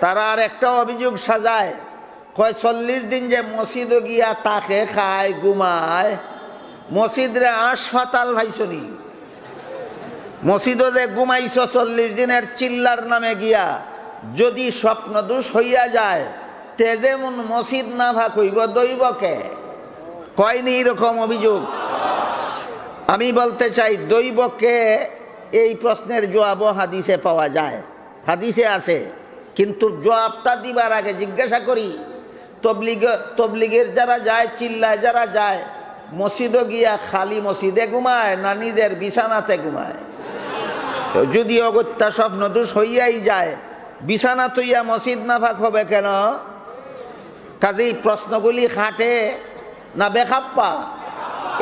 তারা আর একটা অভিযোগ সাজায়, কয় 40 দিন যে মসজিদে গিয়া তাকে খায় ঘুমায়, মসজিদরে হাসপাতাল ভাইছনি, মসজিদে যে ঘুমাইছ 40 দিনের চিল্লার নামে গিয়া যদি স্বপ্ন দোষ হইয়া যায় তে যেমন মসজিদ না ভাগ হইব দৈবকে কয়নি এরকম অভিযোগ। আমি বলতে চাই দৈবকে এই প্রশ্নের জবাবও হাদিসে পাওয়া যায়, হাদিসে আছে, কিন্তু জবাবটা দিবার আগে জিজ্ঞাসা করি তবলিগের যারা যায়, চিল্লায় যারা যায়, মসজিদে গিয়া খালি মসজিদে ঘুমায় না নিজের বিছানাতে ঘুমায়? যদি অগত্যা স্বপ্ন দোষ হইয়াই যায় বিছানা তৈয়া মসজিদ নাফাক হবে কেন? কাজেই প্রশ্নগুলি খাটে না বেখাপ্পা?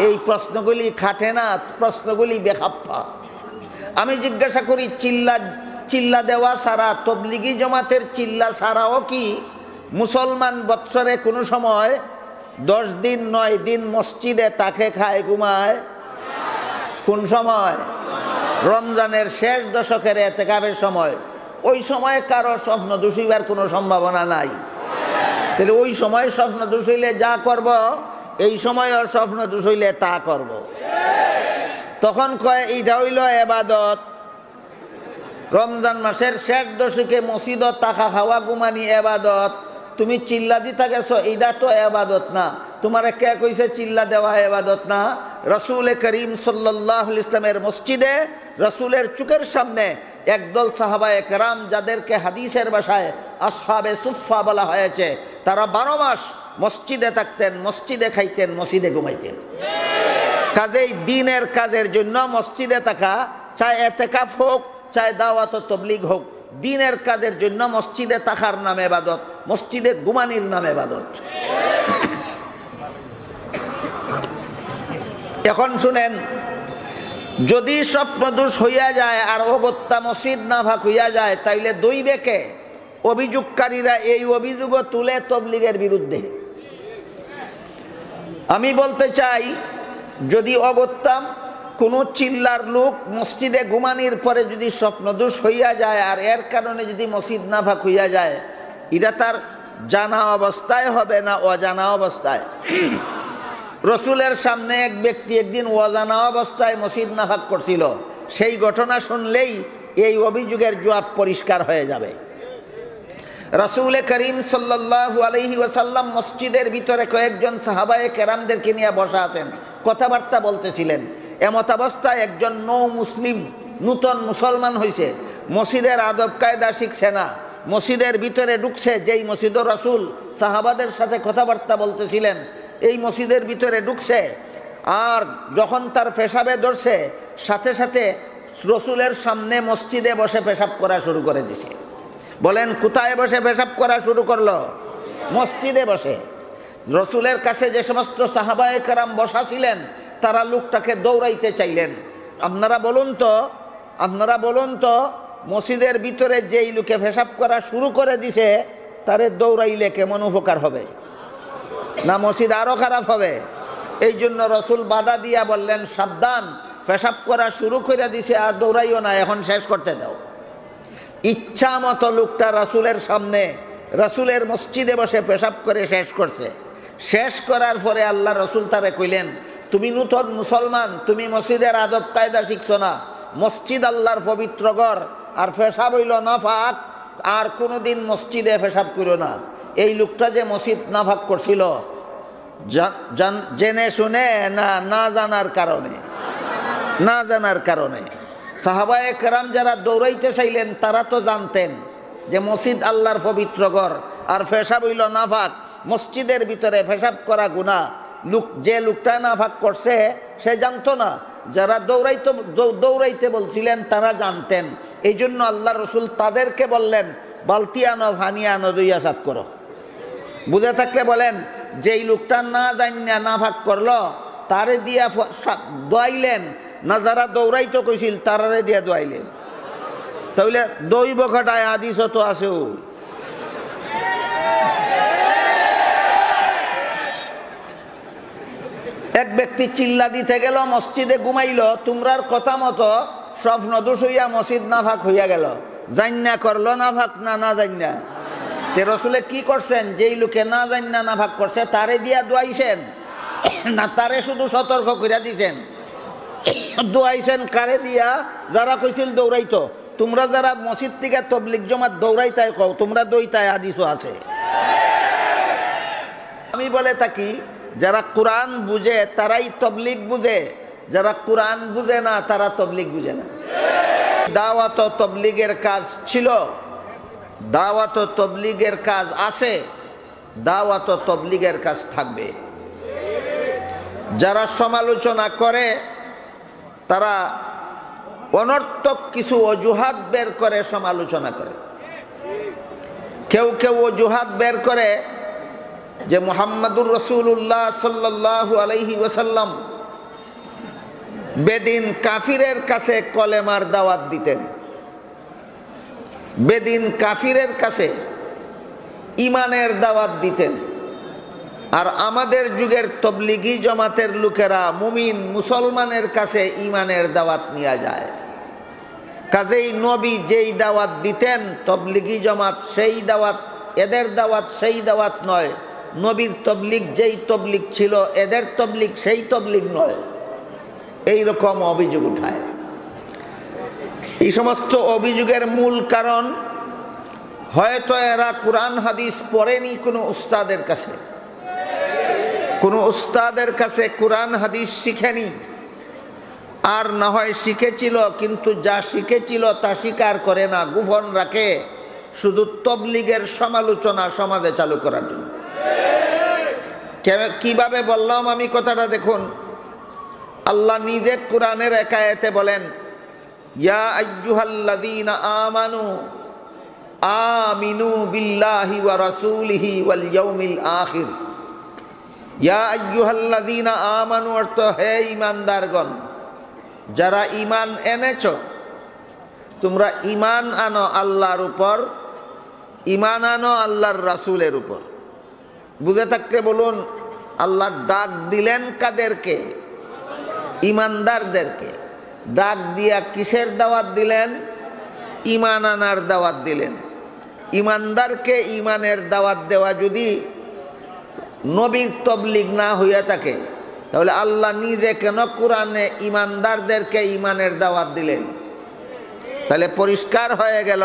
এই প্রশ্নগুলি খাটে না, প্রশ্নগুলি বেখাপ্পা। আমি জিজ্ঞাসা করি চিল্লা দেওয়া ছাড়া, তবলিগি জমাতের চিল্লা ছাড়াও কি মুসলমান বৎসরে কোনো সময় 10 দিন 9 দিন মসজিদে তাকে খায় ঘুমায়? কোন সময়? রমজানের শেষ দশকের এতেকাফের সময়। ওই সময় কারো স্বপ্ন দোষ হইবার কোনো সম্ভাবনা নাই। তাহলে ওই সময় স্বপ্ন দোষ হইলে যা করব, এই সময়ও স্বপ্ন দোষ হইলে তা করব। তখন কয় এইটা হইল এবাদত। রমজান মাসের শেষ দশকে মসজিদত টাকা খাওয়া ঘুমানি এবাদত, তুমি চিল্লা দিতে গেছো, এইটা তো এবাদত না। তোমার কে কইছে চিল্লা দেওয়া এবাদত না? রাসূল করিম সাল্লাল্লাহু আলাইহি ইসলামের মসজিদে রাসূলের চোখের সামনে একদল সাহাবায়ে কেরাম, যাদেরকে হাদিসের ভাষায় আসহাবে সুফফা বলা হয়েছে, তারা 12 মাস মসজিদে থাকতেন, মসজিদে খাইতেন, মসজিদে ঘুমাইতেন। কাজেই দিনের কাজের জন্য মসজিদে থাকা, চাই এতেকাফ হোক চাই দাওয়াত ও তবলিগ হোক, দিনের কাজের জন্য মসজিদে থাকার নাম ইবাদত, মসজিদে ঘুমানির নাম ইবাদত। এখন শুনেন, যদি স্বপ্ন দোষ হইয়া যায় আর অগত্যা মসজিদ না ভাগ হইয়া যায়, তাইলে দৈবেকে অভিযোগকারীরা এই অভিযোগও তুলে তবলিগের বিরুদ্ধে। আমি বলতে চাই, যদি অগত্যা কোনো চিল্লার লোক মসজিদে ঘুমানির পরে যদি স্বপ্ন দোষ হইয়া যায় আর এর কারণে যদি মসজিদ না ভাগ হইয়া যায়, এটা তার জানা অবস্থায় হবে না অজানা অবস্থায়? রসুলের সামনে এক ব্যক্তি একদিন অজানা অবস্থায় মসজিদ না ভাগ করছিল, সেই ঘটনা শুনলেই এই অভিযোগের জবাব পরিষ্কার হয়ে যাবে। রাসূল করিম সাল্লাল্লাহু আলাইহি ওয়াসাল্লাম মসজিদের ভিতরে কয়েকজন সাহাবায়ে কেরামদেরকে নিয়ে বসা আছেন, কথাবার্তা বলতেছিলেন। এমত অবস্থায় একজন নৌ মুসলিম, নূতন মুসলমান হয়েছে, মসজিদের আদব কায়দা শিখছে না, মসজিদের ভিতরে ঢুকছে। যেই মসজিদে রাসূল সাহাবাদের সাথে কথাবার্তা বলতেছিলেন, এই মসজিদের ভিতরে ঢুকছে, আর যখন তার পেশাবে ধরছে, সাথে সাথে রসুলের সামনে মসজিদে বসে পেশাব করা শুরু করে দিছে। বলেন কোথায় বসে পেশাব করা শুরু করলো? মসজিদে বসে। রসুলের কাছে যে সমস্ত সাহাবায়ে কেরাম বসা ছিলেন, তারা লোকটাকে দৌড়াইতে চাইলেন। আপনারা বলুন তো মসজিদের ভিতরে যেই লোকে পেশাব করা শুরু করে দিছে, তারে দৌড়াইলে কেমন উপকার হবে? না মসজিদ আরো খারাপ হবে? এই জন্য রসুল বাধা দিয়া বললেন, সাবধান, পেশাব করা শুরু করে দিছে, আর দৌড়াইও না, এখন শেষ করতে দাও। ইচ্ছা মতো লোকটা রাসূলের সামনে, রাসূলের মসজিদে বসে পেশাব করে শেষ করছে। শেষ করার পরে আল্লাহ রসুল তারে কইলেন, তুমি নূতন মুসলমান, তুমি মসজিদের আদব কায়দা শিখছো না, মসজিদ আল্লাহর পবিত্র ঘর, আর পেশাব হইল নাফাক, আর কোনোদিন মসজিদে পেশাব করো না। এই লোকটা যে মসজিদ নাফাক করছিল, জেনে শুনে না জানার কারণে। সাহাবায়ে কেরাম যারা দৌড়াইতে চাইলেন, তারা তো জানতেন যে মসজিদ আল্লাহর পবিত্র ঘর, আর পেশাব হইল নাফাক, মসজিদের ভিতরে পেশাব করা গুনাহ। যে লোকটা নাফাক করছে সে জানতো না, যারা দৌড়াইতে বলছিলেন তারা জানতেন। এই জন্য আল্লাহ রসুল তাদেরকে বললেন, বালতি আনো, ভানি আনো, দইয়া সাফ করো। বুঝে থাকলে বলেন, যেই লোকটা না জানিয়া নাফাক করলো, তারে দিয়া দোয়াইলেন না, যারা দৌড়াইতে কইছিল তারারে দিয়া দোয়াইলেন। তাহলে দৈব ঘটায় হাদিস তো আছেও। এক ব্যক্তি চিল্লা দিতে গেল, মসজিদে ঘুমাইল, তোমরার কথা মতো স্বপ্ন দোষ হইয়া মসজিদ নাফাক হইয়া গেল। জান্না করলো নাফাক না জান্না? তে রসুলে কি করছেন? যেই লোকে না জান না ভাগ করছে তারে দিয়া দোয়াইছেন না তারে শুধু সতর্ক করে দিয়েছেন? দোয়াইছেন কারে দিয়া? যারা কইছিল দৌড়াইতো। তোমরা যারা মসজিদ থেকে তবলিগ জমাত দৌড়াইতাই কও, তোমরা দইতাই হাদিসও আছে। আমি বলে থাকি যারা কোরআন বুঝে তারাই তবলিগ বুঝে, যারা কোরআন বুঝে না তারা তবলিগ বুঝে না। দাওয়াত ও তবলিগের কাজ ছিল, দাওয়াত ও তবলিগের কাজ আছে, দাওয়াত ও তবলিগের কাজ থাকবে। যারা সমালোচনা করে তারা অনর্থক কিছু অজুহাত বের করে সমালোচনা করে। কেউ কেউ অজুহাত বের করে যে মুহাম্মাদুর রাসূলুল্লাহ সাল্লাল্লাহু আলাইহি ওয়াসাল্লাম বেদিন কাফিরের কাছে কলেমার দাওয়াত দিতেন, বেদিন কাফিরের কাছে ইমানের দাওয়াত দিতেন। আর আমাদের যুগের তবলিগি জমাতের লোকেরা মুমিন মুসলমানের কাছে ইমানের দাওয়াত নিয়ে যায়। কাজেই নবী যেই দাওয়াত দিতেন তবলিগি জমাত সেই দাওয়াত, এদের দাওয়াত সেই দাওয়াত নয়। নবীর তবলিগ যেই তবলিগ ছিল এদের তবলিগ সেই তবলিগ নয়। এই রকম অভিযোগ উঠায়। এই সমস্ত অভিযোগের মূল কারণ হয়তো এরা কোরআন হাদিস পড়েনি কোনো উস্তাদের কাছে, কোনো উস্তাদের কাছে কোরআন হাদিস শিখেনি, আর না হয় শিখেছিল কিন্তু যা শিখেছিল তা স্বীকার করে না, গোপন রাখে, শুধু তবলিগের সমালোচনা সমাজে চালু করার জন্য। কিভাবে বললাম আমি কথাটা দেখুন। আল্লাহ নিজে কোরআনের এক আয়াতে বলেন, ইয়া আইয়ুহাল্লাযীনা আমানু আমিনু বিল্লাহি ওয়া রাসূলিহি ওয়াল ইয়াউমিল আখির। ইয়া আইয়ুহাল্লাযীনা আমানু অর্থ হে ঈমানদারগণ, যারা ঈমান এনেছো তোমরা ঈমান আনো আল্লাহর উপর, ঈমান আনো আল্লাহর রাসূলের উপর। বুঝে থাকতে বলুন, আল্লাহ ডাক দিলেন কাদেরকে? ঈমানদারদেরকে। ডাক দিয়া কিসের দাওয়াত দিলেন? ঈমান আনার দাওয়াত দিলেন। ঈমানদারকে ঈমানের দাওয়াত দেওয়া যদি নবীর তবলিগ না হইয়া থাকে তাহলে আল্লাহ নিজে কেন কোরআনে ঈমানদারদেরকে ঈমানের দাওয়াত দিলেন? তাহলে পরিষ্কার হয়ে গেল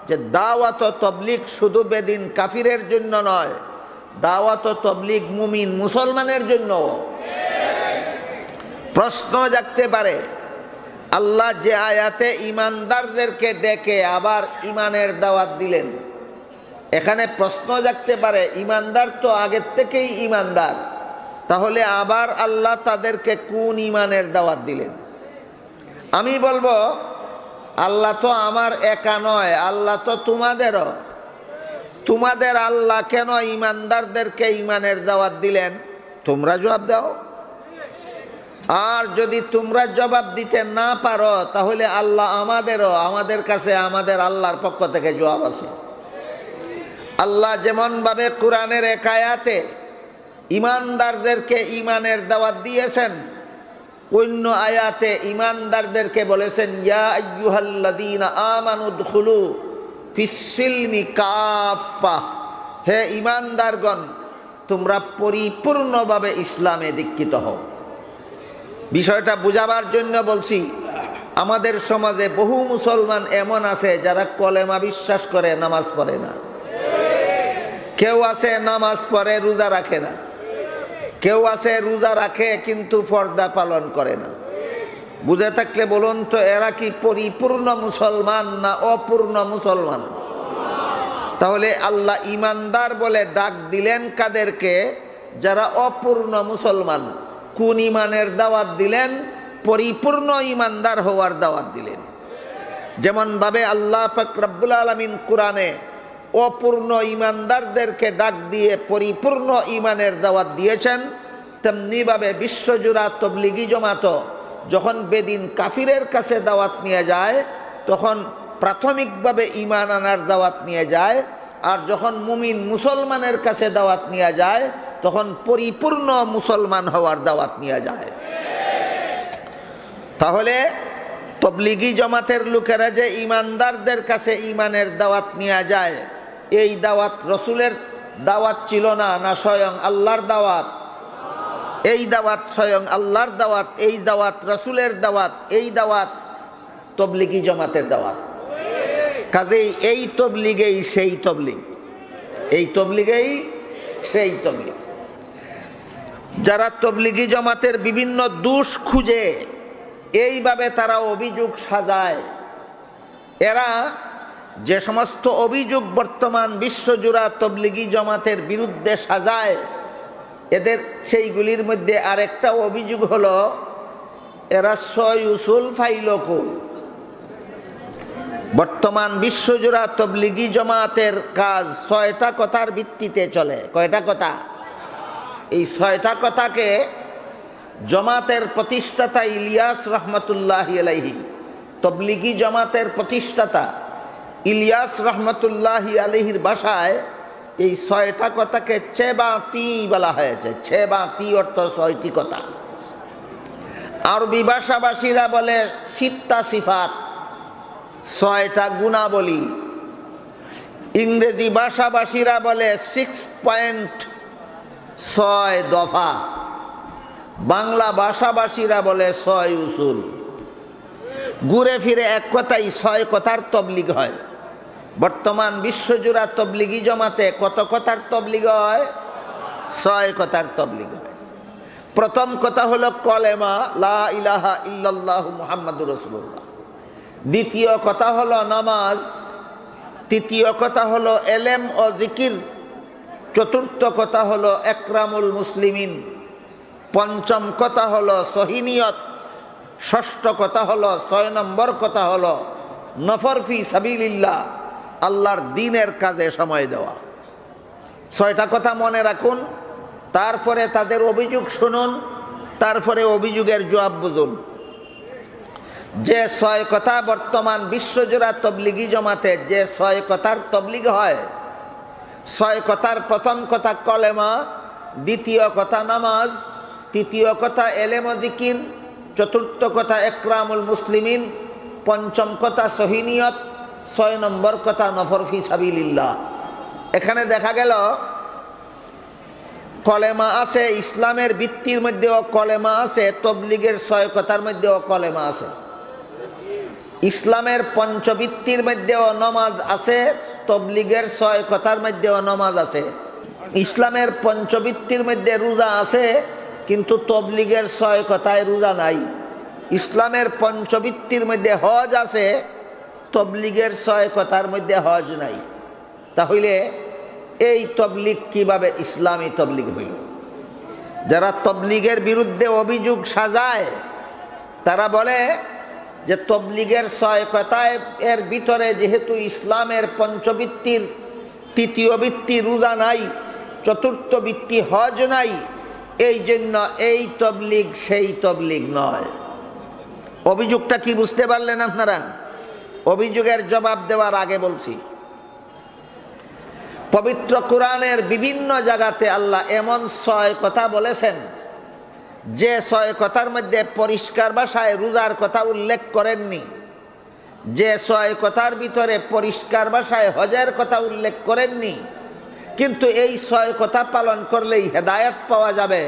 যে দাওয়াত ও তবলিগ শুধু বেদিন কাফিরের জন্য নয়, দাওয়াত ও তবলিগ মুমিন মুসলমানের জন্য। প্রশ্ন জাগতে পারে, আল্লাহ যে আয়াতে ঈমানদারদেরকে ডেকে আবার ঈমানের দাওয়াত দিলেন, এখানে প্রশ্ন জাগতে পারে ঈমানদার তো আগের থেকেই ঈমানদার, তাহলে আবার আল্লাহ তাদেরকে কোন ঈমানের দাওয়াত দিলেন? আমি বলবো আল্লাহ তো আমার একা নয়, আল্লাহ তো তোমাদেরও। তোমাদের আল্লাহ কেন ঈমানদারদেরকে ঈমানের দাওয়াত দিলেন? তোমরা জবাব দাও। আর যদি তোমরা জবাব দিতে না পারো তাহলে আল্লাহ আমাদেরও, আমাদের কাছে আমাদের আল্লাহর পক্ষ থেকে জবাব আছে। আল্লাহ যেমন ভাবে কোরআনের এক আয়াতে ঈমানদারদেরকে ঈমানের দাওয়াত দিয়েছেন, অন্য আয়াতে ঈমানদারদেরকে বলেছেন ইয়া আইয়ুহাল্লাযীনা আমানু উদখুলু ফিস-সিলমি কাফা। হে ঈমানদারগণ, তোমরা পরিপূর্ণভাবে ইসলামে দীক্ষিত হও। বিষয়টা বুঝাবার জন্য বলছি, আমাদের সমাজে বহু মুসলমান এমন আছে যারা কলেমা বিশ্বাস করে, নামাজ পড়ে না। কেউ আছে নামাজ পড়ে রোজা রাখে না, কেউ আছে রোজা রাখে কিন্তু পর্দা পালন করে না। বুঝে থাকলে বলুন তো এরা কি পরিপূর্ণ মুসলমান না অপূর্ণ মুসলমান? তাহলে আল্লাহ ঈমানদার বলে ডাক দিলেন কাদেরকে? যারা অপূর্ণ মুসলমান। কোন ঈমানের দাওয়াত দিলেন? পরিপূর্ণ ঈমানদার হওয়ার দাওয়াত দিলেন। যেমন ভাবে আল্লাহ পাক রব্বুল আলামিন কোরআনে অপূর্ণ ঈমানদারদেরকে ডাক দিয়ে পরিপূর্ণ ঈমানের দাওয়াত দিয়েছেন, তেমনি ভাবে বিশ্বজোড়া তবলিগি জমাত যখন বেদিন কাফিরের কাছে দাওয়াত নিয়ে যায় তখন প্রাথমিকভাবে ঈমান আনার দাওয়াত নিয়ে যায়, আর যখন মুমিন মুসলমানের কাছে দাওয়াত নিয়ে যায় তখন পরিপূর্ণ মুসলমান হওয়ার দাওয়াত নিয়ে যায়। তাহলে তবলিগি জমাতের লোকেরা যে ঈমানদারদের কাছে ঈমানের দাওয়াত নিয়ে যায়, এই দাওয়াত রসুলের দাওয়াত ছিল না, না স্বয়ং আল্লাহর দাওয়াত? এই দাওয়াত স্বয়ং আল্লাহর দাওয়াত, এই দাওয়াত রসুলের দাওয়াত, এই দাওয়াত তবলিগি জামাতের দাওয়াত। কাজেই এই তবলিগেই সেই তবলিগ, এই তবলিগেই সেই তবলিগ। যারা তবলিগি জামাতের বিভিন্ন দোষ খুঁজে এইভাবে তারা অভিযোগ সাজায়, এরা যে সমস্ত অভিযোগ বর্তমান বিশ্বজোড়া তবলিগি জামাতের বিরুদ্ধে সাজায়, এদের সেইগুলির মধ্যে আরেকটা অভিযোগ হলো এরা ছয় উসুল ফাইল কই। বর্তমান বিশ্বজোড়া তবলিগি জামাতের কাজ 6টা কথার ভিত্তিতে চলে। কয়টা কথা? এই 6টা কথাকে জামাতের প্রতিষ্ঠাতা ইলিয়াস রহমতুল্লাহি আলাইহি, তবলিগি জামাতের প্রতিষ্ঠাতা ইলিয়াস রহমতুল্লাহি আলাইহির ভাষায় এই 6টা কথাকে ছেবাতি বলা হয়েছে। ছেবাতি অর্থ 6টি কথা। আরবি ভাষাভাষীরা বলে সিত্তা সিফাত, 6টা গুণাবলী। ইংরেজি ভাষাভাষীরা বলে 6 পয়েন্ট, 6 দফা। বাংলা ভাষাভাষীরা বলে 6 উসুল। ঘুরে ফিরে এক কথাই 6 কথার তবলিগ হয়। বর্তমান বিশ্বজোড়া তবলিগি জামাতে কত কথার তবলিগ হয়? 6 কথার তবলিগ হয়। প্রথম কথা হলো কলেমা লা ইলাহা ইল্লাল্লাহু মুহাম্মাদুর রাসূলুল্লাহ। দ্বিতীয় কথা হলো নামাজ। তৃতীয় কথা হলো এলেম ও জিকির। চতুর্থ কথা হলো একরামুল মুসলিমিন। পঞ্চম কথা হলো সহিনিয়ত। ষষ্ঠ কথা হলো, 6 নম্বর কথা হলো নফর ফি সাবিলিল্লাহ, আল্লাহর দ্বীনের কাজে সময় দেওয়া। 6টা কথা মনে রাখুন, তারপরে তাদের অভিযোগ শুনুন, তারপরে অভিযোগের জবাব বুঝুন। যে 6 কথা বর্তমান বিশ্বজোড়া তবলিগি জামাতে যে 6 কথার তবলিগ হয়, 6 কথার প্রথম কথা কলেমা, দ্বিতীয় কথা নামাজ, তৃতীয় কথা এলেম ও জিকির, চতুর্থ কথা একরামুল মুসলিমিন, পঞ্চম কথা সহিনিয়ত, 6 নম্বর কথা নফর ফি সাবিলিল্লাহ। এখানে দেখা গেল কলেমা আছে, ইসলামের ভিত্তির মধ্যেও কলেমা আছে, তবলিগের 6 কথার মধ্যেও কলেমা আছে। ইসলামের পঞ্চভিত্তির মধ্যেও নামাজ আছে, তবলিগের 6 কথার মধ্যেও নামাজ আছে। ইসলামের পঞ্চভিত্তির মধ্যে রোজা আছে, কিন্তু তবলিগের 6 কথায় রোজা নাই। ইসলামের পঞ্চভিত্তির মধ্যে হজ আছে, তবলিগের 6 কথার মধ্যে হজ নাই। তাহলে এই তবলিগ কিভাবে ইসলামী তবলিগ হইল? যারা তবলিগের বিরুদ্ধে অভিযোগ সাজায় তারা বলে যে তবলিগের 6 কথায় এর ভিতরে যেহেতু ইসলামের পঞ্চভিত্তির তৃতীয় ভিত্তি রোজা নাই, চতুর্থ ভিত্তি হজ নাই, এই জন্য এই তবলিগ সেই তবলিগ নয়। অভিযোগটা কি বুঝতে পারলেন আপনারা? অভিযোগের জবাব দেওয়ার আগে বলছি, পবিত্র কোরআনের বিভিন্ন জায়গাতে আল্লাহ এমন 6 কথা বলেছেন যে 6 কথার মধ্যে পরিষ্কার ভাষায় রোজার কথা উল্লেখ করেননি, যে 6 কথার ভিতরে পরিষ্কার ভাষায় হজের কথা উল্লেখ করেননি। কিন্তু এই 6 কথা পালন করলেই হেদায়েত পাওয়া যাবে,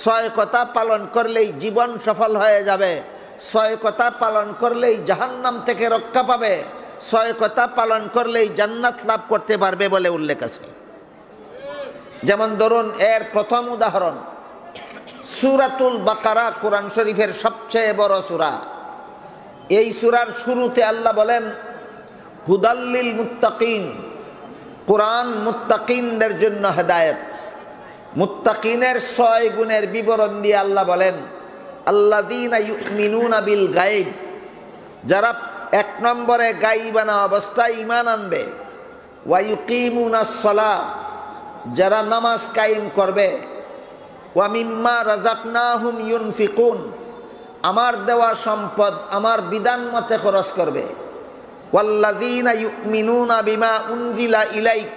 6 কথা পালন করলেই জীবন সফল হয়ে যাবে, 6 কথা পালন করলেই জাহান্নাম থেকে রক্ষা পাবে, 6 কথা পালন করলেই জান্নাত লাভ করতে পারবে বলে উল্লেখ আছে। যেমন ধরুন, এর প্রথম উদাহরণ সূরাতুল বাকারা, কোরআন শরীফের সবচেয়ে বড় সূরা। এই সূরার শুরুতে আল্লাহ বলেন হুদাল্লিল মুত্তাকিন, কোরআন মুত্তাকিনদের জন্য হেদায়েত। মুত্তাকিনের 6 গুণের বিবরণ দিয়ে আল্লাহ বলেন আল্লাযীনা ইউমিনুনা বিল গায়ব, যারা 1 নম্বরে গায়বানা অবস্থায় ঈমান আনবে, ওয়া ইউকিমুনাস সালাহ, যারা নামাজ কায়েম করবে, ওয়া মিম্মা রাযাকনাহুম ইউনফিকুন, আমার দেওয়া সম্পদ আমার বিধান মতে খরচ করবে, ওয়াল্লাযীনা ইউমিনুনা বিমা উনজিলা ইলাইক,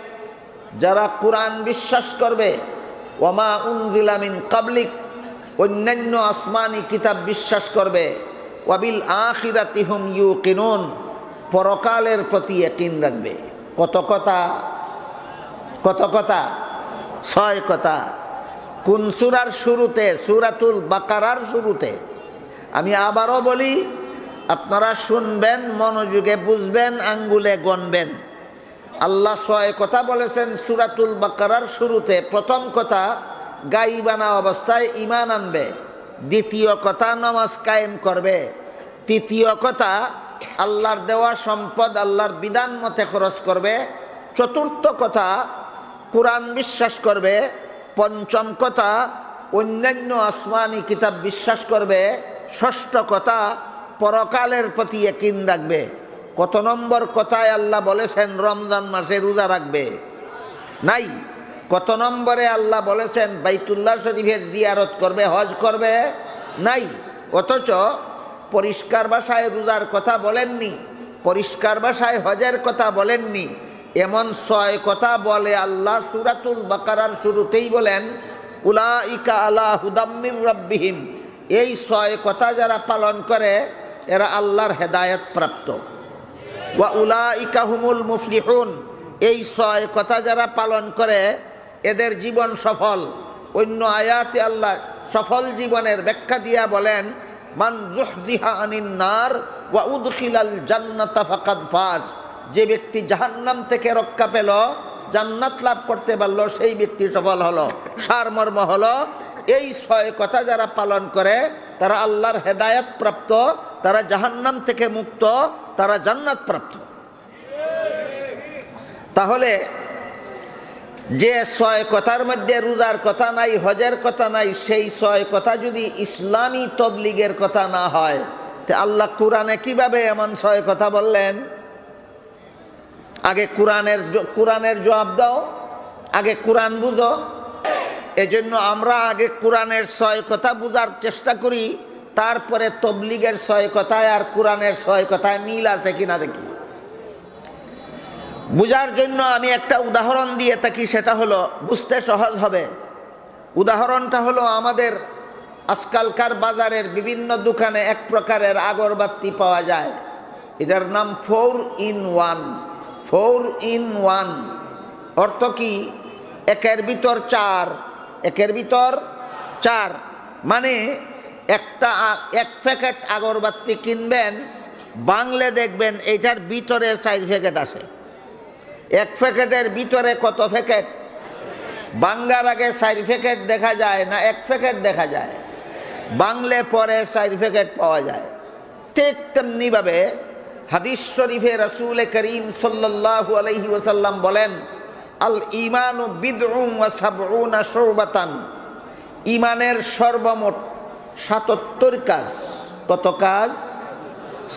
যারা কোরআন বিশ্বাস করবে, ওয়া মা উনজিলা মিন ক্বাবলিক, অন্যান্য আসমানি কিতাব বিশ্বাস করবে, ওয়া বিল আখিরাতি হুম ইউকিনুন, পরকালের প্রতি ইয়াকিন রাখবে। কত কথা? কত কথা? 6 কথা। কোন সূরার শুরুতে? সূরাতুল বাকারার শুরুতে। আমি আবারও বলি, আপনারা শুনবেন, মনোযোগে বুঝবেন, আঙ্গুলে গণবেন। আল্লাহ 6 কথা বলেছেন সূরাতুল বাকারার শুরুতে। প্রথম কথা, গাইবানা অবস্থায় ঈমান আনবে। দ্বিতীয় কথা, নামাজ কায়েম করবে। তৃতীয় কথা, আল্লাহর দেওয়া সম্পদ আল্লাহর বিধান মতে খরচ করবে। চতুর্থ কথা, কোরআন বিশ্বাস করবে। পঞ্চম কথা, অন্যান্য আসমানি কিতাব বিশ্বাস করবে। ষষ্ঠ কথা, পরকালের প্রতি ইয়াকিন রাখবে। কত নম্বর কথায় আল্লাহ বলেছেন রমজান মাসে রোজা রাখবে? নাই। কত নম্বরে আল্লাহ বলেছেন বাইতুল্লাহ শরীফের জিয়ারত করবে, হজ করবে? নাই। অথচ পরিষ্কার ভাষায় রোজার কথা বলেননি, পরিষ্কার ভাষায় হজের কথা বলেননি। এমন 6 কথা বলে আল্লাহ সূরাতুল বাকারার শুরুতেই বলেন, উলাইকা আলা হুদাম মির রাব্বিহিম। এই 6 কথা যারা পালন করে এরা আল্লাহর হেদায়েত প্রাপ্ত। ওয়া উলাইকা হুমুল মুফলিহুন। এই 6 কথা যারা পালন করে এদের জীবন সফল। অন্য আয়াতে আল্লাহ সফল জীবনের ব্যাখ্যা দিয়া বলেন, মান যুহজিহা আনিন নার ওয়া উদখিলাল জান্নাতা ফাকাদ ফাজ। যে ব্যক্তি জাহান্নাম থেকে রক্ষা পেল, জান্নাত লাভ করতে পারল, সেই ব্যক্তি সফল হলো। সারমর্ম হলো, এই 6 কথা যারা পালন করে তারা আল্লাহর হেদায়েত প্রাপ্ত, তারা জাহান্নাম থেকে মুক্ত, তারা জান্নাত প্রাপ্ত। তাহলে যে 6 কথার মধ্যে রোজার কথা নাই, হজের কথা নাই, সেই 6 কথা যদি ইসলামী তবলিগের কথা না হয়, তে আল্লাহ কোরআনে কিভাবে এমন 6 কথা বললেন? আগে কোরআনের জবাব দাও, আগে কোরআন বুঝো। এজন্য আমরা আগে কোরআনের 6 কথা বুঝার চেষ্টা করি, তারপরে তবলিগের 6 কথায় আর কোরআনের 6 কথায় মিল আছে কিনা দেখি। বুঝার জন্য আমি একটা উদাহরণ দিয়ে থাকি, সেটা হলো বুঝতে সহজ হবে। উদাহরণটা হলো, আমাদের আজকালকার বাজারের বিভিন্ন দোকানে এক প্রকারের আগরবাতি পাওয়া যায়, এটার নাম 4 in 1। 4 in 1 অর্থ কি? একের ভিতর 4, একের ভিতর 4। মানে এক প্যাকেট আগরবাতি কিনবেন, বাংলে দেখবেন এইটার ভিতরে 4 প্যাকেট আছে। এক প্যাকেটের ভিতরে কত প্যাকেট? বাঙ্গার আগে 4 প্যাকেট দেখা যায় না 1 প্যাকেট দেখা যায়? বাংলে পরে 4 প্যাকেট পাওয়া যায়। ঠিক তেমনিভাবে হাদিস শরীফে রাসূল করিম সাল্লাল্লাহু আলাইহি ওয়াসাল্লাম বলেন, আল ঈমানু বিদউন ওয়া সাবউনা শুবাতান। ঈমানের সর্বমোট 77 কাজ। কত কাজ?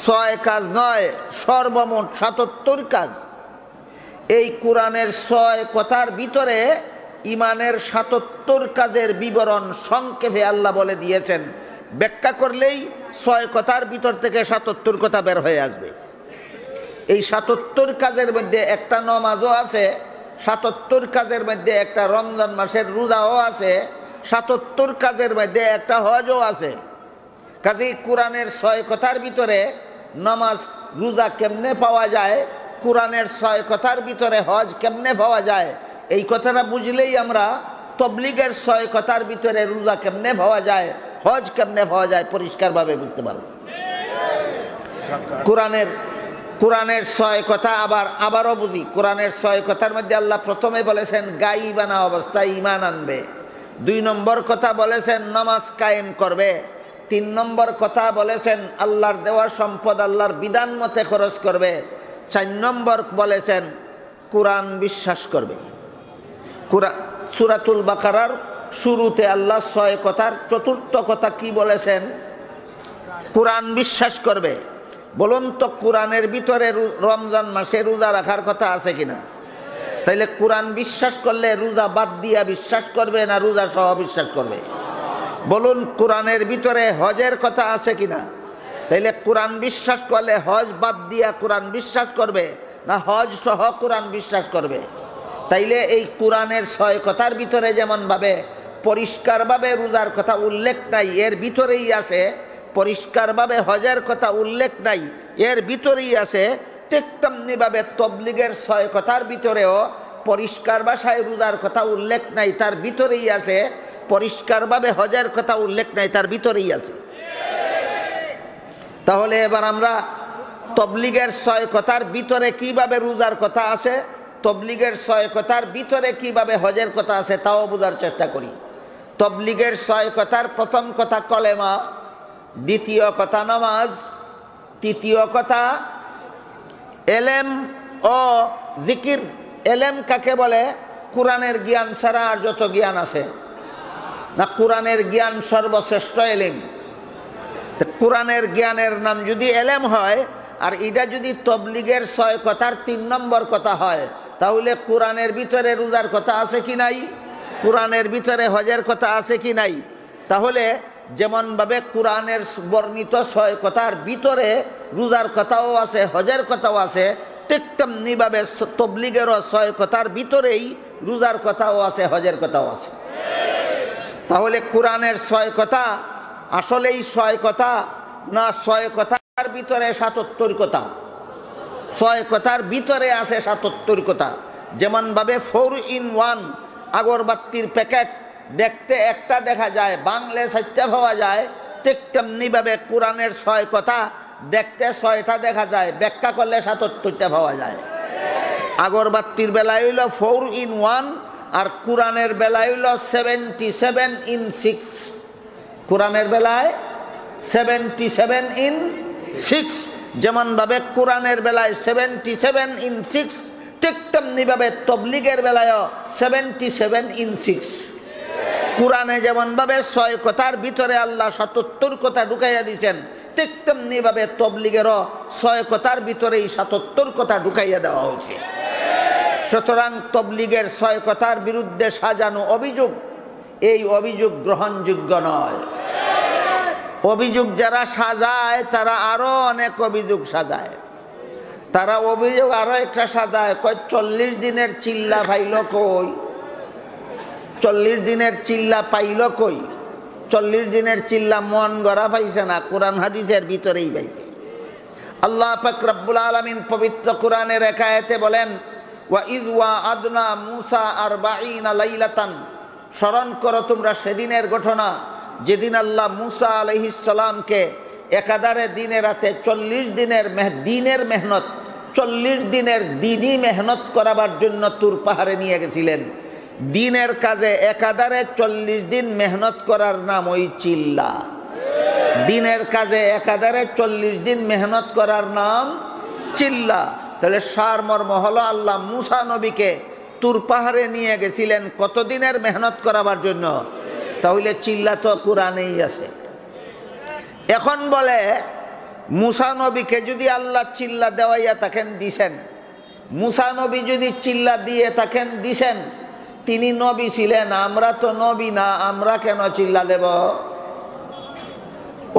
6 কাজ নয়, সর্বমোট 77 কাজ। এই কোরআনের 6 কথার ভিতরে ঈমানের 77 কাজের বিবরণ সংক্ষেপে আল্লাহ বলে দিয়েছেন। ব্যাখ্যা করলেই 6 কথার ভিতর থেকে 77 কথা বের হয়ে আসবে। এই 77 কাজের মধ্যে একটা নামাজও আছে, 77 কাজের মধ্যে একটা রমজান মাসের রোজাও আছে, 77 কাজের মধ্যে একটা হজও আছে। কাজেই কোরআনের 6 কথার ভিতরে নামাজ রোজা কেমনে পাওয়া যায়, কোরআনের 6 কথার ভিতরে হজ কেমনে পাওয়া যায়, এই কথাটা বুঝলেই আমরা তবলিগের 6 কথার ভিতরে রোজা কেমনে পাওয়া যায়, হজ কেমনে পাওয়া যায় পরিষ্কারভাবে বুঝতে পারব। কোরআনের 6 কথা আবারও বুঝি। কোরআনের 6 কথার মধ্যে আল্লাহ প্রথমে বলেছেন গাইবানা অবস্থায় ঈমান আনবে। 2 নম্বর কথা বলেছেন নামাজ কায়েম করবে। 3 নম্বর কথা বলেছেন আল্লাহর দেওয়া সম্পদ আল্লাহর বিধান মতে খরচ করবে। 4 নম্বর বলেছেন কোরআন বিশ্বাস করবে। সূরাতুল বাকারার শুরুতে আল্লাহ 6 কথার চতুর্থ কথা কি বলেছেন? কোরআন বিশ্বাস করবে। বলুন তো কোরআনের ভিতরে রমজান মাসে রোজা রাখার কথা আছে কিনা? তাইলে কোরআন বিশ্বাস করলে রোজা বাদ দিয়া বিশ্বাস করবে না রোজা সহ বিশ্বাস করবে? বলুন কোরআনের ভিতরে হজের কথা আছে কিনা? তাইলে কোরআন বিশ্বাস করলে হজ বাদ দিয়া কোরআন বিশ্বাস করবে না হজ সহ কোরআন বিশ্বাস করবে? তাইলে এই কোরআনের 6 কথার ভিতরে যেমনভাবে পরিষ্কারভাবে রোজার কথা উল্লেখ নাই, এর ভিতরেই আছে। পরিষ্কারভাবে হজের কথা উল্লেখ নাই, এর ভিতরেই আছে। ঠিক তেমনিভাবে তবলিগের 6 কথার ভিতরেও পরিষ্কার ভাষায় রোজার কথা উল্লেখ নাই, তার ভিতরেই আছে। পরিষ্কারভাবে হজের কথা উল্লেখ নাই, তার ভিতরেই আছে। তাহলে এবার আমরা তবলিগের 6 কথার ভিতরে কিভাবে রোজার কথা আছে, তবলিগের 6 কথার ভিতরে কিভাবে হজের কথা আছে তাও বোঝার চেষ্টা করি। তবলিগের 6 কথার প্রথম কথা কলেমা, দ্বিতীয় কথা নামাজ, তৃতীয় কথা এলেম ও জিকির। এলেম কাকে বলে? কোরআনের জ্ঞান ছাড়া আর যত জ্ঞান আছে না, কোরআনের জ্ঞান সর্বশ্রেষ্ঠ এলেম। কোরআনের জ্ঞানের নাম যদি এলেম হয়, আর এটা যদি তবলিগের 6 কথার 3 নম্বর কথা হয়, তাহলে কোরআনের ভিতরে রোজার কথা আছে কি নাই, কোরআনের ভিতরে হজের কথা আছে কি নাই। তাহলে যেমনভাবে কোরআনের বর্ণিত 6 কথার ভিতরে রোজার কথাও আছে, হজের কথাও আছে, ঠিক তেমনিভাবে তবলিগেরও 6 কথার ভিতরেই রোজার কথাও আছে, হজের কথাও আছে। তাহলে কোরআনের 6 কথা আসলেই 6 কথা না 6 কথার ভিতরে 77 কথা? 6 কথার ভিতরে আছে 77 কথা। যেমনভাবে 4 in 1 আগরবাতির প্যাকেট দেখতে একটা দেখা যায়, বাংলা 4টা পাওয়া যায়, ঠিক তেমনিভাবে কোরআনের 6 কথা দেখতে 6টা দেখা যায়, ব্যাখ্যা করলে 77টা পাওয়া যায়। আগরবাতির বেলায় হইল 4 in 1, আর কোরআনের বেলায় হইল 77 in 6। কোরআনের বেলায় 77 in 6। যেমনভাবে কোরআনের বেলায় 77 in 6, ঠিক তেমনিভাবে তবলিগের বেলায়ও 77 in 6। কোরআনে যেমনভাবে 6 কথার ভিতরে আল্লাহ 77 কথা ঢুকাইয়া দিয়েছেন, ঠিক তেমনিভাবে তবলিগেরও 6 কথার ভিতরেই 77 কথা ঢুকাইয়া দেওয়া হয়েছে। সুতরাং তবলিগের 6 কথার বিরুদ্ধে সাজানো অভিযোগ, এই অভিযোগ গ্রহণযোগ্য নয়। অভিযোগ যারা সাজায় তারা আরো অনেক অভিযোগ সাজায়। তারা অভিযোগ আরো একটা সাজায়, কয় 40 দিনের চিল্লা পাইল কই, 40 দিনের চিল্লা পাইল কই। 40 দিনের চিল্লা মন গড়া পাইছে না, কোরআন হাদিসের ভিতরেই পাইছে। আল্লাহ পাক রব্বুল আলামিন পবিত্র কোরআনের এক আয়াতে বলেন, ওয়া ইয ওয়া'আদনা মূসা 40 লাইলাতান, স্মরণ করো তোমরা সেদিনের ঘটনা যেদিন আল্লাহ মূসা আলাইহিস সালামকে একাধারে দিনে রাতে 40 দিনের মেহনত, 40 দিনের দিনই মেহনত করাবার জন্য তুর পাহাড়ে নিয়ে গেছিলেন। দিনের কাজে একাধারে 40 দিন মেহনত করার নাম ওই চিল্লা। দিনের কাজে একাধারে 40 দিন মেহনত করার নাম চিল্লা। তাহলে সারমর্ম হলো আল্লাহ মূসা নবীকে তুর পাহাড়ে নিয়ে গেছিলেন কতদিনের মেহনত করাবার জন্য? তাহলে চিল্লা তো কোরআনেই আছে। এখন বলে মূসা নবীকে যদি আল্লাহ চিল্লা দেওয়াইয়া থাকেন দিছেন, মূসা নবী যদি চিল্লা দিয়ে থাকেন দিছেন, তিনি নবী ছিলেন, আমরা তো নবী না, আমরা কেন চিল্লা দেব?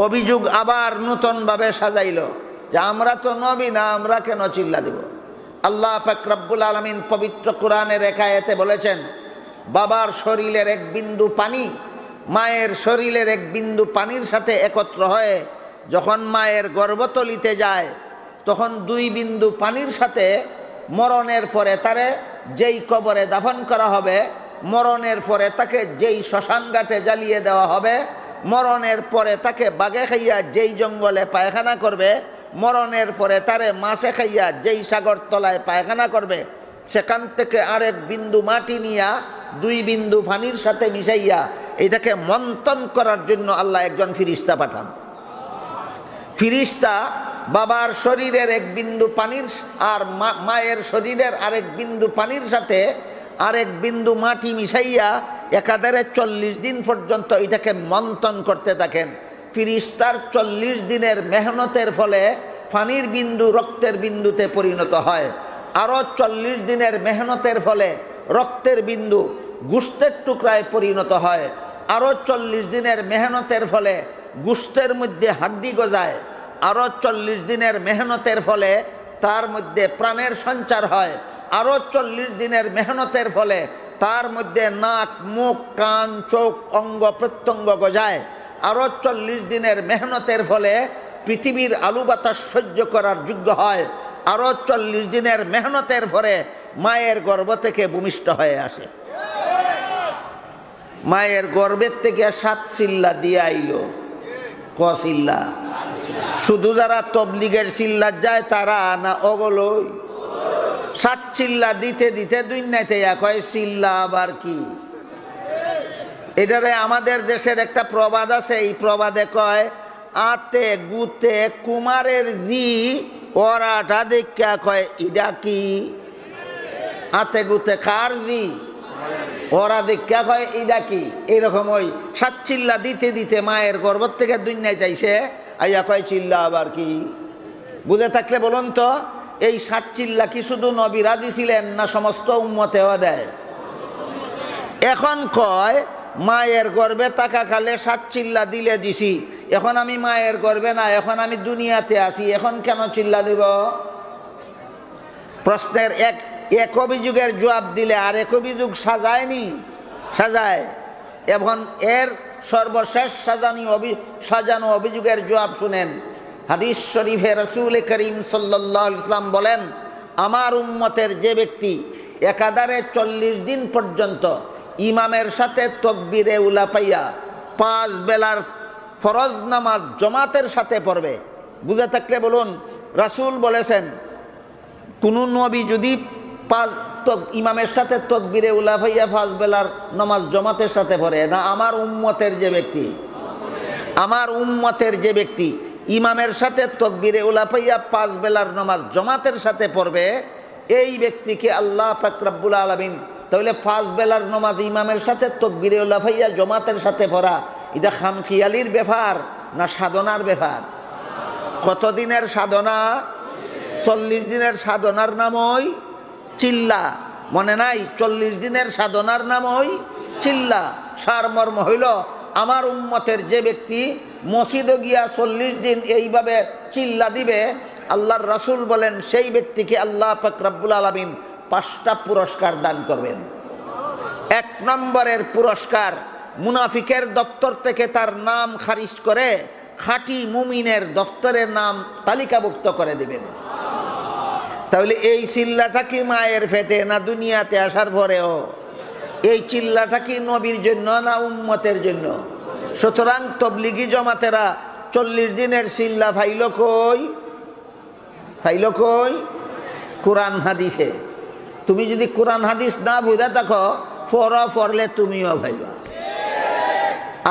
অভিযোগ আবার নতুন ভাবে সাজাইল যে আমরা তো নবী না, আমরা কেন চিল্লা দেব? আল্লাহ পাক রব্বুল আলামিন পবিত্র কোরআনের এক আয়াতে বলেছেন, বাবার শরীরের এক বিন্দু পানি মায়ের শরীরের এক বিন্দু পানির সাথে একত্র হয়ে যখন মায়ের গর্ভতলিতে যায়, তখন 2 বিন্দু পানির সাথে মরণের পরে তারে যেই কবরে দাফন করা হবে, মরণের পরে তাকে যেই শ্মশান ঘাটে জ্বালিয়ে দেওয়া হবে, মরণের পরে তাকে বাঘে খাইয়া যেই জঙ্গলে পায়খানা করবে, মরণের পরে তারে মাছে খাইয়া যেই সাগর তলায় পায়খানা করবে, সেখান থেকে আরেক বিন্দু মাটি নিয়া 2 বিন্দু পানির সাথে মিশাইয়া এটাকে মন্থন করার জন্য আল্লাহ একজন ফিরিস্তা পাঠান। ফিরিস্তা বাবার শরীরের এক বিন্দু পানির আর মায়ের শরীরের আরেক বিন্দু পানির সাথে আরেক বিন্দু মাটি মিশাইয়া একাধারে 40 দিন পর্যন্ত এটাকে মন্থন করতে থাকেন। ফিরিস্তার 40 দিনের মেহনতের ফলে পানির বিন্দু রক্তের বিন্দুতে পরিণত হয়। আরও 40 দিনের মেহনতের ফলে রক্তের বিন্দু গোশতের টুকরায় পরিণত হয়। আরও 40 দিনের মেহনতের ফলে গোশতের মধ্যে হাড্ডি গজায়। আরও 40 দিনের মেহনতের ফলে তার মধ্যে প্রাণের সঞ্চার হয়। আরও 40 দিনের মেহনতের ফলে তার মধ্যে নাক, মুখ, কান, চোখ, অঙ্গ প্রত্যঙ্গ গজায়। আরও 40 দিনের মেহনতের ফলে পৃথিবীর আলু বাতাস সহ্য করার যোগ্য হয়। আরো 40 দিনের মেহনতের পরে মায়ের গর্ভ থেকে ভূমিষ্ঠ হয়ে আসে। মায়ের গর্ভের থেকে 7 চিল্লা দিয়ে আইলো। ক চিল্লা? শুধু যারা তবলিগের চিল্লা যায় তারা না, ওগুলোই 7 চিল্লা দিতে দিতে দুনিয়াতে কয় চিল্লা আবার কি? এটারে আমাদের দেশের একটা প্রবাদ আছে, এই প্রবাদে কয় আতে গুতে কুমারের জি ওরাটা দেখা কয় ইডা কি? আতে গুতে কার জি? ওরা দেখা কয় ইডা কি? এইরকম ওই 7 চিল্লা দিতে দিতে মায়ের গর্ভ থেকে দুনিয়ায় যাইছে, আইয়া কয় চিল্লা আবার কি? বুঝে থাকলে বলুন তো, এই 7 চিল্লা কি শুধু নবীরা দিছিলেন না সমস্ত উম্মতেও দেয়? এখন কয় মায়ের গর্ভে থাকাকালে 7 চিল্লা দিলে দিছি, এখন আমি মায়ের গর্ভে না, এখন আমি দুনিয়াতে আছি, এখন কেন চিল্লা দিব? প্রশ্নের এক অভিযোগের জবাব দিলে আর এক অভিযোগ সাজায়নি, সাজায়। এখন এর সর্বশেষ সাজানো অভিযোগের জবাব শুনেন। হাদিস শরীফে রাসূল করিম সাল্লাল্লাহু আলাইহি ওয়াসাল্লাম বলেন, আমার উম্মতের যে ব্যক্তি একাধারে 40 দিন পর্যন্ত ইমামের সাথে তাকবীরে উলা পাইয়া 5 বেলার ফরজ নামাজ জামাতের সাথে পড়বে। বুঝে থাকলে বলুন, রাসূল বলেছেন কোন নবী যদি ইমামের সাথে তাকবীরে উলা পাইয়া 5 বেলার নামাজ জামাতের সাথে পড়ে না, আমার উম্মতের যে ব্যক্তি ইমামের সাথে তাকবীরে উলা পাইয়া 5 বেলার নামাজ জামাতের সাথে পড়বে, এই ব্যক্তিকে আল্লাহ পাক রব্বুল আলামিন, তাহলে 5 বেলার নামাজ ইমামের সাথে তাকবীরে উলা পাইয়া জামাতের সাথে পড়া, এটা খামখিয়ালির ব্যাপার না সাধনার ব্যাপার? কত দিনের সাধনা? 40 দিনের সাধনার নাম ওই চিল্লা। মনে নাই? 40 দিনের সাধনার নাম ওই চিল্লা। সারমর্ম হইল, আমার উম্মতের যে ব্যক্তি মসজিদে গিয়া 40 দিন এইভাবে চিল্লা দিবে, আল্লাহর রাসূল বলেন সেই ব্যক্তিকে আল্লাহ পাক রব্বুল আলামিন 5টা পুরস্কার দান করবেন। 1 নম্বরের পুরস্কার, মুনাফিকের দপ্তর থেকে তার নাম খারিজ করে খাঁটি মুমিনের দপ্তরের নাম তালিকাভুক্ত করে দিবেন। তাহলে এই চিল্লাটা কি মায়ের পেটে না দুনিয়াতে আসার পরেও? এই চিল্লাটা কি নবীর জন্য না উম্মতের জন্য? সুতরাং তবলিগি জমাতেরা 40 দিনের চিল্লা ফাইল কই? কোরআন হাদিসে। তুমি যদি কোরআন হাদিস না বুঝা থাকো, পড়লে তুমিও ভাইবা,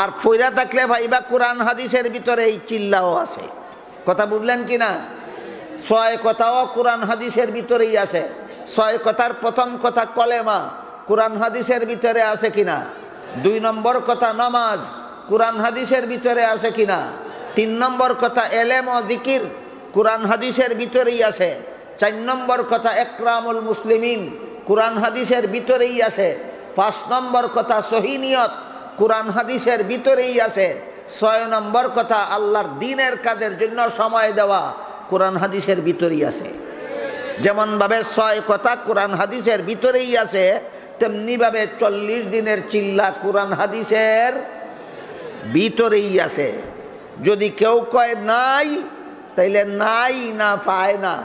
আর পড়া থাকলে ভাইবা কোরআন হাদিসের ভিতরে এই চিল্লাও আছে। কথা বুঝলেন কিনা? 6 কথাও কোরআন হাদিসের ভিতরেই আছে। 6 কথার প্রথম কথা কলেমা, কোরআন হাদিসের ভিতরে আছে কিনা? 2 নম্বর কথা নামাজ, কোরআন হাদিসের ভিতরে আছে কিনা? 3 নম্বর কথা এলেম ও জিকির, কোরআন হাদিসের ভিতরেই আছে। 4 নম্বর কথা ইকরামুল মুসলিমিন, কোরআন হাদিসের ভিতরেই আছে। 5 নম্বর কথা সহিহ নিয়ত, কোরআন হাদিসের ভিতরেই আছে। 6 নম্বর কথা আল্লাহর দ্বীনের কাজের জন্য সময় দেওয়া, কোরআন হাদিসের ভিতরেই আছে। যেমন ভাবে 6 কথা কোরআন হাদিসের ভিতরেই আছে, তেমনি ভাবে 40 দিনের চিল্লা কোরআন হাদিসের ভিতরেই আছে। যদি কেউ কয় নাই, তাইলে নাই না পায় না,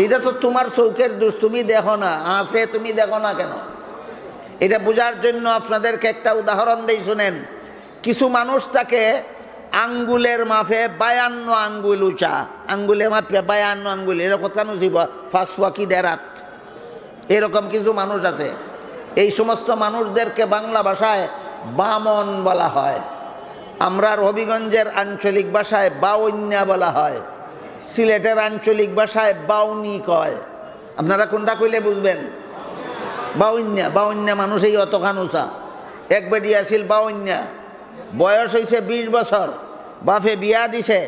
এটা তো তোমার চৌকের দোষ, তুমি দেখো না। আছে, তুমি দেখো না কেন? এটা বোঝার জন্য আপনাদেরকে একটা উদাহরণ দেই, শুনেন। কিছু মানুষ তাকে আঙ্গুলের মাপে 52 আঙ্গুল উঁচা, আঙ্গুলের মাপে 52 আঙ্গুল, এরকম কেন ছিল? ফাঁসফাকি দেরাত, এরকম কিছু মানুষ আছে। এই সমস্ত মানুষদেরকে বাংলা ভাষায় বামন বলা হয়। আমরা হবিগঞ্জের আঞ্চলিক ভাষায় বাউন্যা বলা হয়, সিলেটের আঞ্চলিক ভাষায় বাউনি কয়। আপনারা কোনটা কইলে বুঝবেন? বাউন্যা। বাউন্যা মানুষ এই অতখান উঁচা। এক বেটি আছিল বাউন্যা, বয়স হয়েছে 20 বছর, বাপে বিয়া দিছে।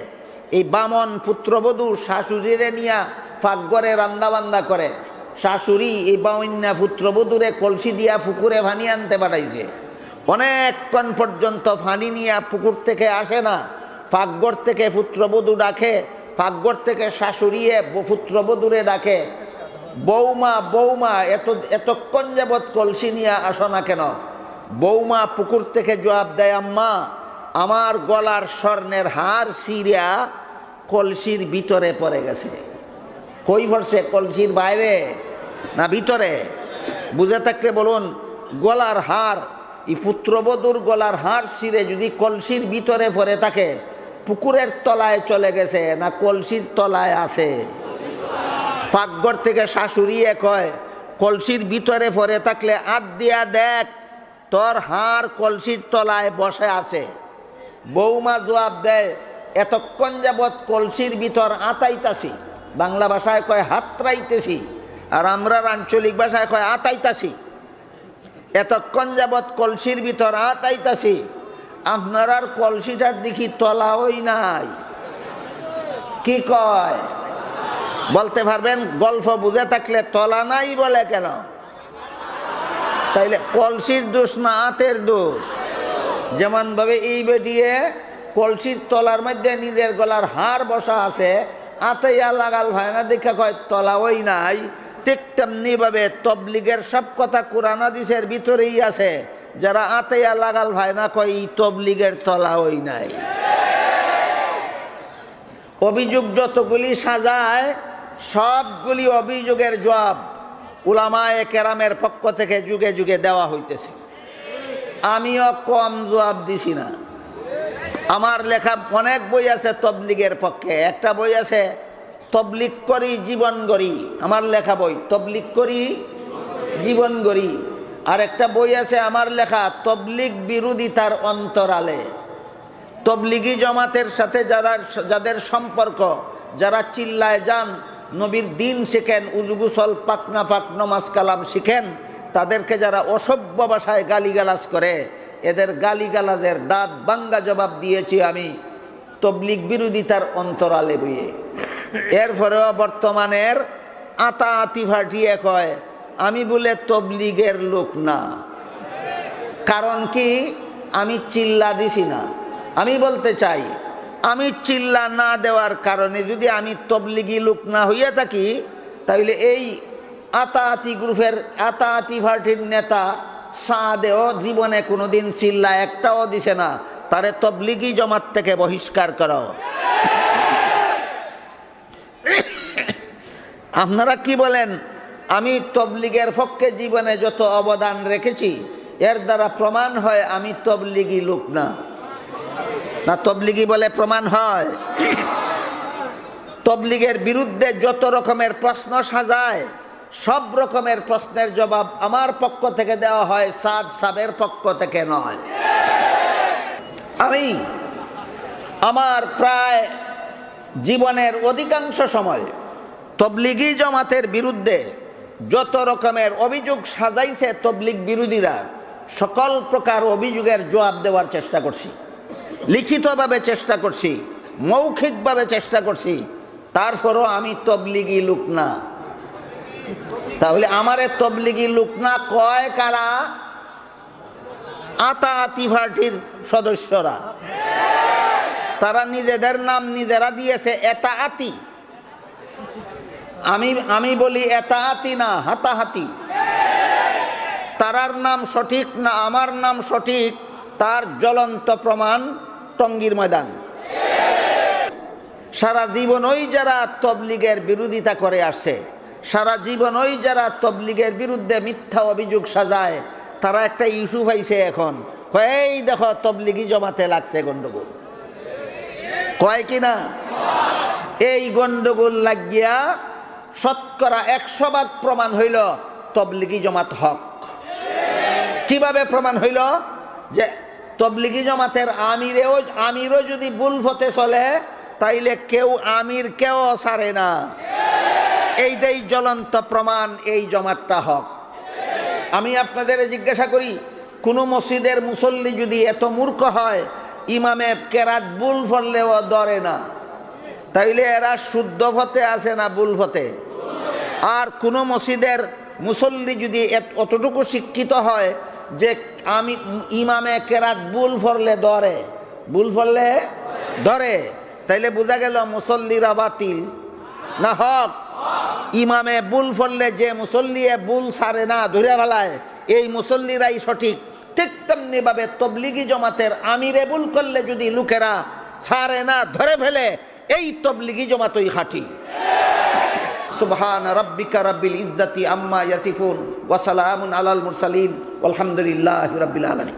এই বামন পুত্রবধূ শাশুড়িরে নিয়া ফাঁকঘরে রান্দাবান্না করে। শাশুড়ি এই বাউন্যা পুত্রবধূরে কলসি দিয়া পুকুরে পানি আনতে পাঠাইছে। অনেকক্ষণ পর্যন্ত পানি নিয়ে পুকুর থেকে আসে না। ফাঁকঘর থেকে পুত্রবধূ ডাকে, ফাঁকঘর থেকে শাশুড়িয়ে পুত্রবধূরে ডাকে, বৌমা বৌমা, এতক্ষণ যাবৎ কলসি নিয়ে আসো না কেন? বৌমা পুকুর থেকে জবাব দেয়, আম্মা, আমার গলার স্বর্ণের হার সিরিয়া কলসির ভিতরে পড়ে গেছে। কই পড়ছে? কলসির বাইরে না ভিতরে? বুঝে থাকলে বলুন। গলার হার, এই পুত্রবধূর গলার হার ছিঁড়ে যদি কলসির ভিতরে পড়ে থাকে, পুকুরের তলায় চলে গেছে না কলসির তলায় আছে? পাকঘর থেকে শাশুড়ি কয়, কলসির ভিতরে পড়ে থাকলে হাত দিয়া দেখ, তোর হার কলসির তলায় বসে আছে। বৌমা জবাব দেয়, এতক্ষণ যাবৎ কলসির ভিতর আতাইতাছি। বাংলা ভাষায় কয় হাতরাইতেছি, আর আমরা আঞ্চলিক ভাষায় কয় আতাইতাছি। এতক্ষণ যাবৎ কলসির ভিতর আতাইতাছি, আপনার আর কলসিটার দেখি তলাওই নাই। কি কয় বলতে পারবেন? গল্প বুঝে থাকলে তলা নাই বলে কেন? তাইলে কলসির দোষ না আতের দোষ? যেমন ভাবে এই বেটিয়ে কলসির তলার মধ্যে নিজের গলার হার বসা আছে, আতাইয়া লাগাল ভাই না দেখে কয় তলা ওই নাই, ঠিক তেমনি ভাবে তবলিগের সব কথা কোরআন হাদিসের ভিতরেই আছে। যারা আতাইয়া লাগাল ভাই না কয় এই তবলিগের তলা ওই নাই। অভিযোগ যতগুলি সাজায় সবগুলি অভিযোগের জবাব উলামায়ে কেরামের পক্ষ থেকে যুগে যুগে দেওয়া হইতেছে। আমিও কম জবাব দিছি না। আমার লেখা অনেক বই আছে তবলিগের পক্ষে। একটা বই আছে তবলিগ করি জীবন গড়ি, আমার লেখা বই তবলিগ করি জীবন গড়ি। আর একটা বই আছে আমার লেখা তবলিগ বিরোধিতার অন্তরালে। তবলিগি জামাতের সাথে যাদের সম্পর্ক, যারা চিল্লায় যান, নবীর দিন শিখেন, উযু গোসল পাক না পাক নমাজ কালাম শিখেন, তাদেরকে যারা অসভ্য ভাষায় গালিগালাজ করে, এদের গালিগালাজের দাঁত ভাঙ্গা জবাব দিয়েছি আমি তবলিগ বিরোধিতার অন্তরালে বইয়ে। এরপরেও বর্তমানের আতাআতি ফাটিয়ে কয় আমি বলে তবলিগের লোক না। কারণ কি? আমি চিল্লা দিছি না। আমি বলতে চাই, আমি চিল্লা না দেওয়ার কারণে যদি আমি তবলিগি লোক না হইয়া থাকি, তাহলে এই আতাআতি গ্রুপের আতাআতি পার্টির নেতা সাদেও জীবনে কোনোদিন চিল্লা একটাও দিছে না। তারে তবলিগি জমাত থেকে বহিষ্কার করো। আপনারা কি বলেন? আমি তবলিগের পক্ষে জীবনে যত অবদান রেখেছি, এর দ্বারা প্রমাণ হয় আমি তবলিগি লোক না। না তবলিগি বলে প্রমাণ হয়? তবলিগের বিরুদ্ধে যত রকমের প্রশ্ন সাজায়, সব রকমের প্রশ্নের জবাব আমার পক্ষ থেকে দেওয়া হয়, সাদ সাহেবের পক্ষ থেকে নয়। আমি আমার প্রায় জীবনের অধিকাংশ সময় তবলিগি জামাতের বিরুদ্ধে যত রকমের অভিযোগ সাজাইছে তবলিগ বিরোধীরা, সকল প্রকার অভিযোগের জবাব দেওয়ার চেষ্টা করছি। লিখিতভাবে চেষ্টা করছি, মৌখিকভাবে চেষ্টা করছি। তারপরও আমি তবলিগি লোক না। তাহলে আমারে তবলিগি লোক না কয় কারা? আতাআতি পার্টির সদস্যরা। তারা নিজেদের নাম নিজেরা দিয়েছে এতাআতি। আমি বলি এতাআতি না হাতাহাতি। তারার নাম সঠিক না আমার নাম সঠিক, তার জ্বলন্ত প্রমাণ টঙ্গীর ময়দান। সারা জীবনই যারা তবলিগের বিরোধিতা করে আসছে, সারা জীবনই যারা তবলিগের বিরুদ্ধে মিথ্যা অভিযোগ সাজায়, তারা একটা ইস্যু পাইছে এখন, এই দেখো তবলিগি জমাতে লাগছে গন্ডগোল। কয় কিনা? এই গন্ডগোল লাগিয়া শতকরা 100% প্রমাণ হইল তবলিগি জমাত হক। কিভাবে প্রমাণ হইল? যে তবলিগি জমাতের আমিরও যদি ভুল পথে চলে, তাইলে কেউ আমির কেউ ছাড়ে না। এইটাই জ্বলন্ত প্রমাণ এই জমাতটা হক। আমি আপনাদের জিজ্ঞাসা করি, কোন মসজিদের মুসল্লি যদি এত মূর্খ হয়, ইমামে কেরাত ভুল পড়লেও ধরে না, তাইলে এরা শুদ্ধ পথে আছে না ভুল পথে? আর কোন মসজিদের মুসল্লি যদি অতটুকু শিক্ষিত হয় যে আমি ইমামে কেরাত ভুল পড়লে ধরে, ভুল পড়লে ধরে, তাইলে বোঝা গেল মুসল্লিরা বাতিল না হক? ইমামে ভুল পড়লে যে মুসল্লি ভুল ছাড়ে না, ধরে ফেলায়, এই মুসল্লিরাই সঠিক। ঠিক তেমনি ভাবে তবলিগি জমাতের আমিরে ভুল করলে যদি লোকেরা ছাড়ে না, ধরে ফেলে, এই তবলিগি জমাতই খাঁটি। সুবহান রাব্বিকা রাব্বিল ইজ্জাতি আম্মা ইয়াসিফুন ওয়া সালামুন আলাল মুরসালিন ওয়ালহামদুলিল্লাহি রাব্বিল আলামিন।